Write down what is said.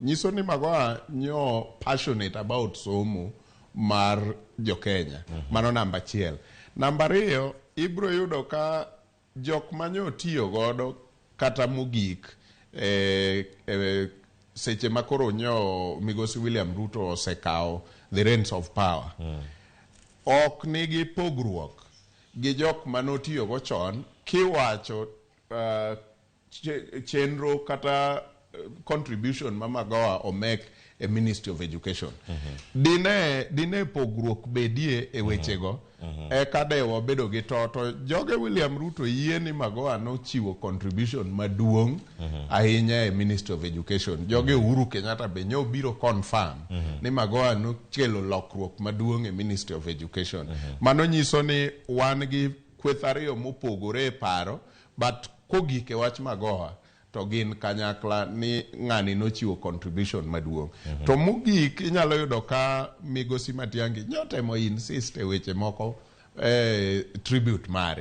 nyiso ni Magoha nyo passionate about somo mar jo-Kenya. Mano namba achiel. Namba ariyo, ibro yudo ka jok manyo tiyo godo kata mogik seche makoro nyo Migosi William Ruto osekao the reins of power. Ok nigi pogruok gi jok manotiyo go chon kiwacho chenro kata contribution ma Magoha o make a Ministry of Education. Dine pogruok bedie e wechego eka dewo bedo gi to joge William Ruto yie ni Magoha no chiwo contribution maduong' ahinya e Ministry of Education. Joge Uhuru Kenyatta be nyo biro confirm ni Magoha no kelo lokruok maduong' e Ministry of Education. Mano nyiso ni wan gi kweth ariyo mopogore e paro, but kogik e wach Magoha to gin kanyakla ni ng'ani no chiwo contribution maduong'. To mogik inyalo yudo ka Migosi Matiang'i nyotemo insist e weche moko tribute mare.